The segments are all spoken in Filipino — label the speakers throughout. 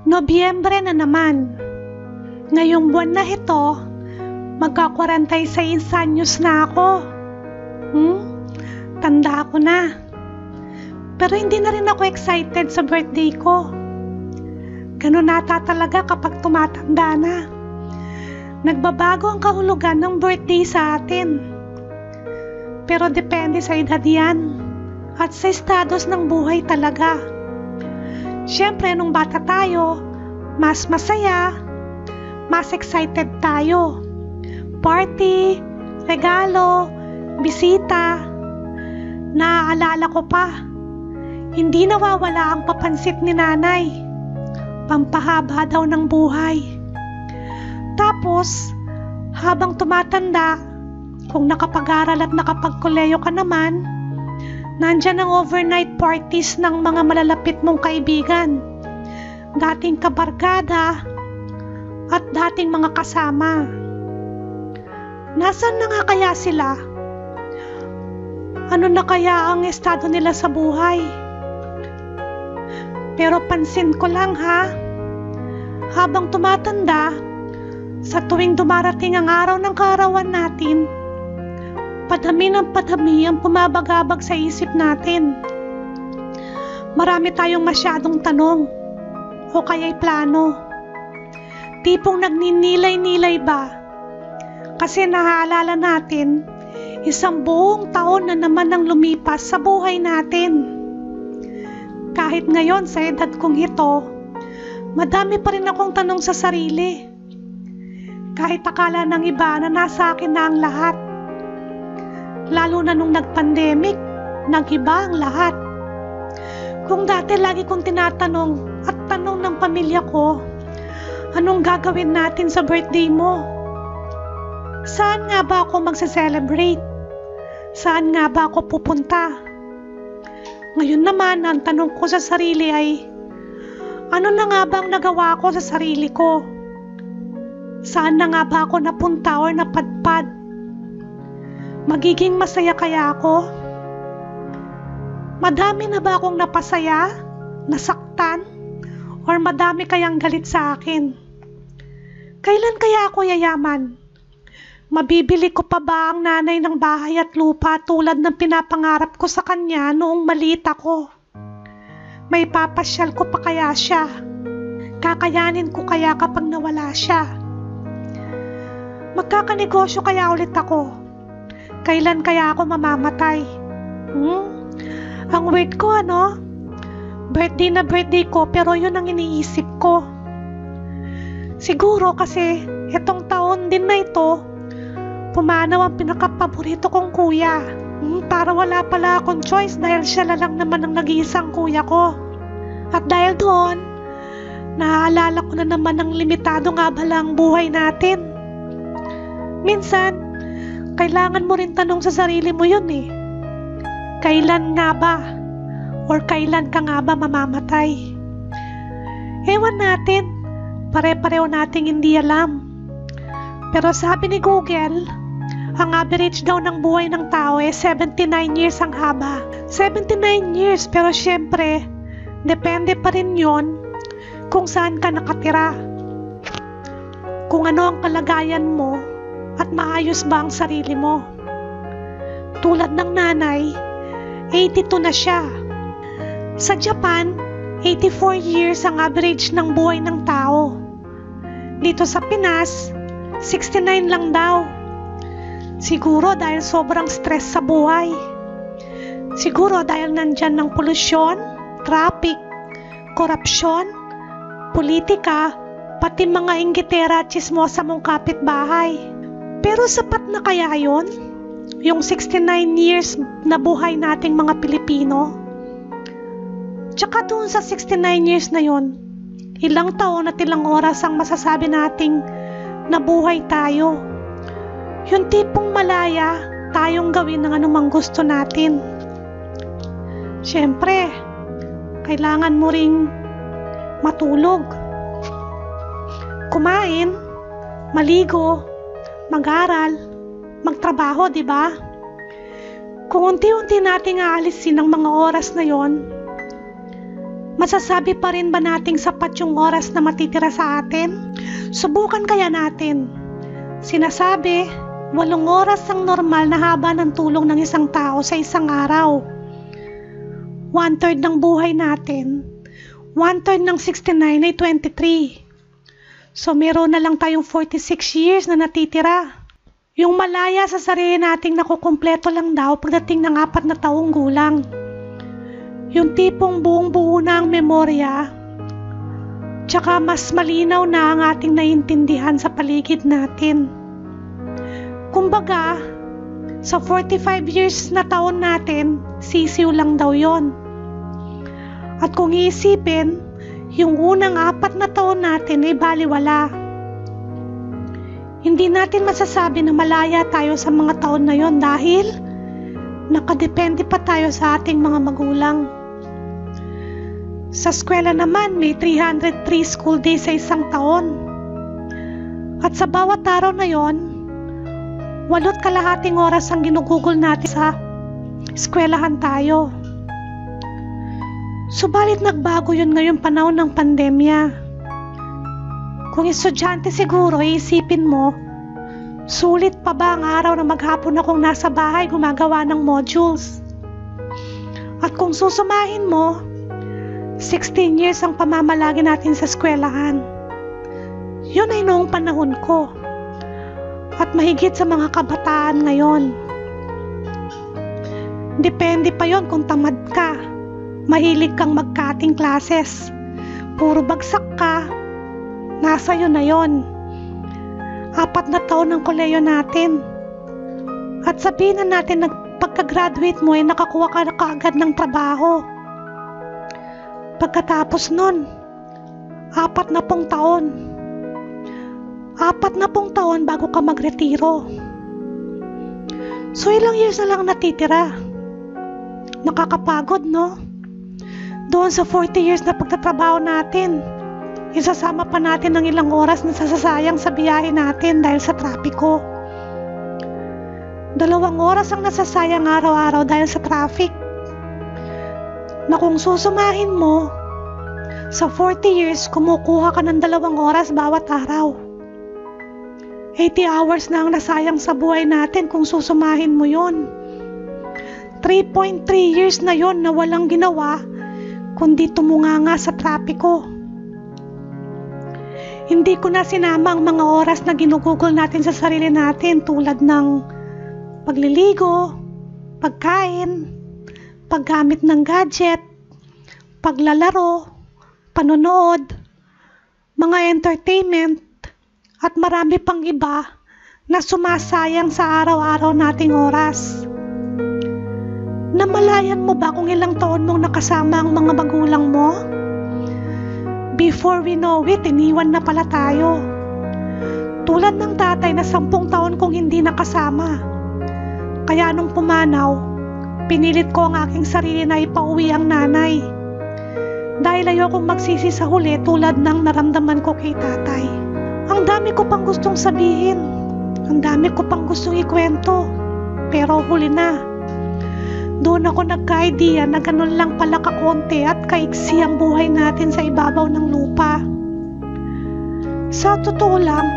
Speaker 1: Nobyembre na naman. Ngayong buwan na ito, magka-46 anyos na ako. Tanda ko na. Pero hindi na rin ako excited sa birthday ko. Ganun nata talaga kapag tumatanda na. Nagbabago ang kahulugan ng birthday sa atin. Pero depende sa edad yan at sa estados ng buhay talaga. Siyempre, nung bata tayo, mas masaya, mas excited tayo. Party, regalo, bisita. Naaalala ko pa, hindi nawawala ang papansit ni nanay. Pampahaba daw ng buhay. Tapos, habang tumatanda, kung nakapag-aral at nakapagkoleyo ka naman, nandyan ang overnight parties ng mga malalapit mong kaibigan, dating kabarkada, at dating mga kasama. Nasaan na nga kaya sila? Ano na kaya ang estado nila sa buhay? Pero pansin ko lang habang tumatanda, sa tuwing dumarating ang araw ng kaarawan natin, padami ng padami ang pumabagabag sa isip natin. Marami tayong masyadong tanong o kaya'y plano. Tipong nagninilay-nilay ba? Kasi naalala natin, isang buong taon na naman ang lumipas sa buhay natin. Kahit ngayon sa edad kong ito, madami pa rin akong tanong sa sarili. Kahit akala ng iba na nasa akin na ang lahat. Lalo na nung nag-pandemic, nag-iba ang lahat. Kung dati lagi kong tinatanong at tanong ng pamilya ko, anong gagawin natin sa birthday mo? Saan nga ba ako magse-celebrate? Saan nga ba ako pupunta? Ngayon naman, ang tanong ko sa sarili ay, ano na nga ba ang nagawa ko sa sarili ko? Saan na nga ba ako napunta o napadpad? Magiging masaya kaya ako? Madami na ba akong napasaya, nasaktan, or madami kayang galit sa akin? Kailan kaya ako yayaman? Mabibili ko pa ba ang nanay ng bahay at lupa tulad ng pinapangarap ko sa kanya noong maliit ako? May papasyal ko pa kaya siya? Kakayanin ko kaya kapag nawala siya? Magkakanegosyo kaya ulit ako? Kailan kaya ako mamamatay? Ang weird ko, ano? Birthday na birthday ko, pero yun ang iniisip ko. Siguro kasi itong taon din na ito, pumanaw ang pinakapaborito kong kuya. Para wala pala akong choice dahil siya lang naman ang nag-iisang kuya ko. At dahil doon, naaalala ko na naman ang limitado nga ba lang buhay natin. Minsan, kailangan mo rin tanong sa sarili mo yun eh. Kailan nga ba? Or kailan ka nga ba mamamatay? Ewan natin, pare-pareho nating hindi alam. Pero sabi ni Google, ang average daw ng buhay ng tao ay 79 years ang haba. 79 years, pero syempre, depende pa rin yon kung saan ka nakatira. Kung ano ang kalagayan mo, at maayos ba ang sarili mo? Tulad ng nanay, 82 na siya. Sa Japan, 84 years ang average ng buhay ng tao. Dito sa Pinas, 69 lang daw. Siguro dahil sobrang stress sa buhay. Siguro dahil nandyan ng polusyon, traffic, korupsyon, politika, pati mga inggitera at chismosa mong kapitbahay. Pero sapat na kaya yun? Yung 69 years na buhay nating mga Pilipino? Tsaka doon sa 69 years na yun, ilang taon at ilang oras ang masasabi nating nabuhay tayo. Yung tipong malaya tayong gawin ng anumang gusto natin. Siyempre, kailangan mo ring matulog, kumain, maligo, mag-aral, magtrabaho, di ba? Kung unti-unti nating aalisin ang mga oras na yon, Masasabi pa rin ba nating sapat yung oras na matitira sa atin? Subukan kaya natin. Sinasabi, 8 oras ang normal na haba ng tulog ng isang tao sa isang araw. 1/3 ng buhay natin, 1/3 ng 69 ay 23. So meron na lang tayong 46 years na natitira. Yung malaya sa sarili nating nakukumpleto lang daw pagdating ng 4 na taong gulang. Yung tipong buong buo na ang memorya, tsaka mas malinaw na ang ating naiintindihan sa paligid natin. Kumbaga, sa 45 years na taon natin, sisiw lang daw yon. At kung iisipin, yung unang 4 na taon natin ay baliwala. Hindi natin masasabi na malaya tayo sa mga taon na yon dahil nakadepende pa tayo sa ating mga magulang. Sa eskwela naman, may 303 school days sa isang taon. At sa bawat araw na yon, 8.5 oras ang ginugugol natin sa eskwelahan tayo. Subalit nagbago yun ngayong panahon ng pandemya. Kung estudyante siguro, iisipin mo, sulit pa ba ang araw na maghapon akong nasa bahay gumagawa ng modules? At kung susumahin mo, 16 years ang pamamalagi natin sa eskwelahan. Yun ay noong panahon ko. At mahigit sa mga kabataan ngayon. Depende pa yon kung tamad ka. Mahilig kang mag-cutting classes. Puro bagsak ka. Nasa yun na yon. 4 na taon ng koleyo natin. At sabihin na natin na pagka-graduate mo ay nakakuha ka na kaagad ng trabaho. Pagkatapos nun, 40 taon. 40 taon bago ka magretiro. So ilang years na lang natitira. Nakakapagod, no? Doon sa 40 years na pagtatrabaho natin, isasama pa natin ng ilang oras na sasasayang sa biyahe natin dahil sa trapiko. 2 oras ang nasasayang araw-araw dahil sa traffic. Na kung susumahin mo, sa 40 years, kumukuha ka ng 2 oras bawat araw. 80 hours na ang nasayang sa buhay natin kung susumahin mo yon. 3.3 years na yon na walang ginawa, kundi tumunganga sa trapiko. Hindi ko na sinama ang mga oras na ginugugol natin sa sarili natin tulad ng pagliligo, pagkain, paggamit ng gadget, paglalaro, panonood, mga entertainment, at marami pang iba na sumasayang sa araw-araw nating oras. Namalayan mo ba kung ilang taon mong nakasama ang mga magulang mo? Before we know it, iniwan na pala tayo. Tulad ng tatay na 10 taon kong hindi nakasama. Kaya nung pumanaw, pinilit ko ang aking sarili na ipauwi ang nanay. Dahil ayokong magsisi sa huli tulad ng naramdaman ko kay tatay. Ang dami ko pang gustong sabihin. Ang dami ko pang gustong ikwento. Pero huli na. Doon ako nagka-idea na ganun lang pala kakonti at kaiksi ang buhay natin sa ibabaw ng lupa. Sa totoo lang,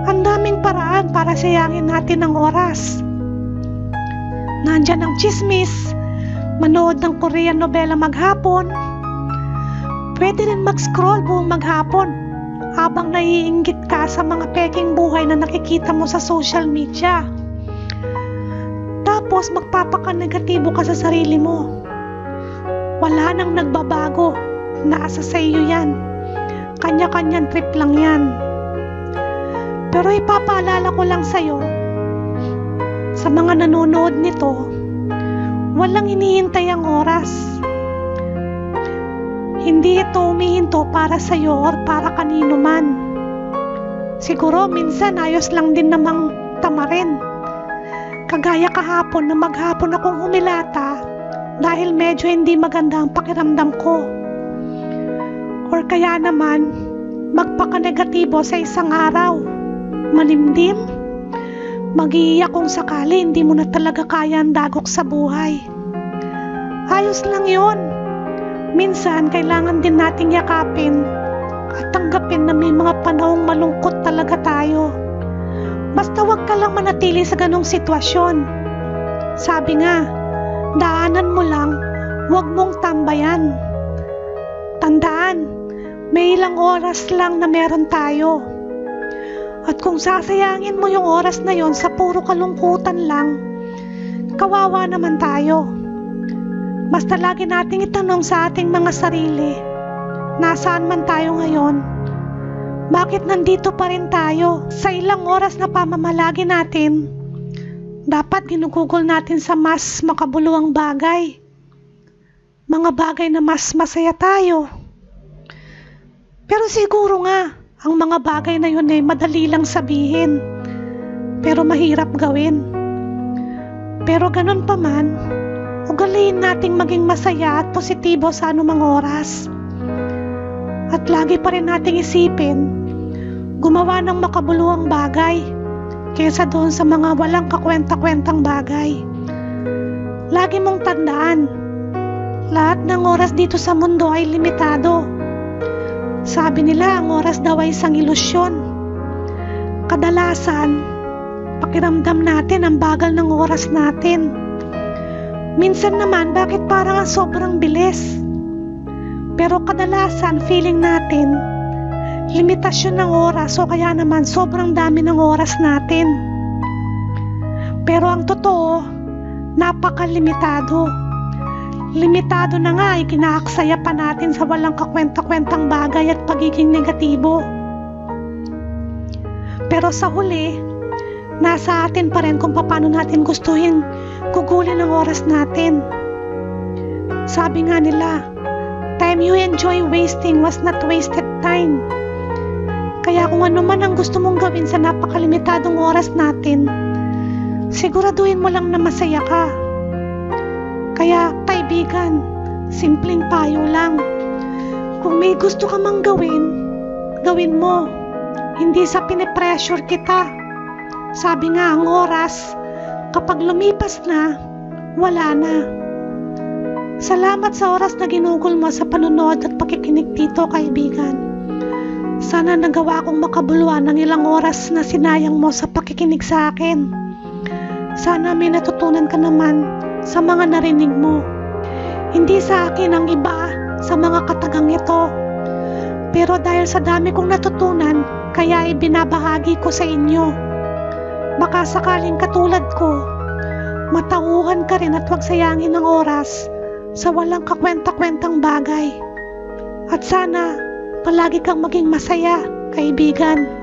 Speaker 1: ang daming paraan para sayangin natin ang oras. Nandyan ang chismis, manood ng Korean novela maghapon. Pwede rin mag-scroll buong maghapon habang naiinggit ka sa mga peking buhay na nakikita mo sa social media. Tapos magpapaka-negatibo ka sa sarili mo. Wala nang nagbabago. Nasa sa iyo yan. Kanya-kanyang trip lang yan. Pero ipapaalala ko lang sa'yo, sa mga nanonood nito, walang hinihintay ang oras. Hindi ito humihinto para sa'yo or para kanino man. Siguro minsan ayos lang din namang tamarin. Kagaya kahapon na maghapon akong humilata dahil medyo hindi maganda ang pakiramdam ko. Or kaya naman magpaka-negatibo sa isang araw. Malimdim, mag-iiyak kung sakali hindi mo na talaga kaya ang dagok sa buhay. Ayos lang yun. Minsan, kailangan din nating yakapin at tanggapin na may mga panahong malungkot talaga tayo. Basta wag ka lang manatili sa ganong sitwasyon. Sabi nga, daanan mo lang, wag mong tambayan. Tandaan, may ilang oras lang na meron tayo. At kung sasayangin mo yung oras na yon sa puro kalungkutan lang, kawawa naman tayo. Basta lagi nating itanong sa ating mga sarili, nasaan man tayo ngayon? Bakit nandito pa rin tayo? Sa ilang oras na pamamalagi natin, dapat ginugugol natin sa mas makabuluhang bagay. Mga bagay na mas masaya tayo. Pero siguro nga, ang mga bagay na yun ay madali lang sabihin, pero mahirap gawin. Pero ganun pa man, ugaliin nating maging masaya at positibo sa anumang oras. At lagi pa rin nating isipin, gumawa ng makabuluhang bagay kaysa doon sa mga walang kakwenta-kwentang bagay. Lagi mong tandaan, lahat ng oras dito sa mundo ay limitado. Sabi nila, ang oras daw ay isang ilusyon. Kadalasan, pakiramdam natin ang bagal ng oras natin. Minsan naman, bakit parang sobrang bilis? Pero kadalasan, feeling natin, limitasyon ng oras o kaya naman sobrang dami ng oras natin. Pero ang totoo, napakalimitado. Limitado na nga ay kinaaksaya pa natin sa walang kakwenta-kwentang bagay at pagiging negatibo. Pero sa huli, nasa atin pa rin kung paano natin gustuhin gugulin ang oras natin. Sabi nga nila, time you enjoy wasting was not wasted time. Kaya kung ano man ang gusto mong gawin sa napakalimitadong oras natin, siguraduhin mo lang na masaya ka. Kaya kaibigan, simpleng payo lang. Kung may gusto ka mang gawin, gawin mo. Hindi sa pinipressure kita. Sabi nga ang oras, kapag lumipas na, wala na. Salamat sa oras na ginugol mo sa panonood at pakikinig dito, kaibigan. Sana nagawa kong makabuluhan ng ilang oras na sinayang mo sa pakikinig sa akin. Sana may natutunan ka naman sa mga narinig mo. Hindi sa akin ang iba sa mga katagang ito. Pero dahil sa dami kong natutunan, kaya ibinabahagi ko sa inyo. Baka sakaling katulad ko, matauhan ka rin at huwag sayangin ng oras sa walang kakwenta-kwentang bagay. At sana palagi kang maging masaya, kaibigan.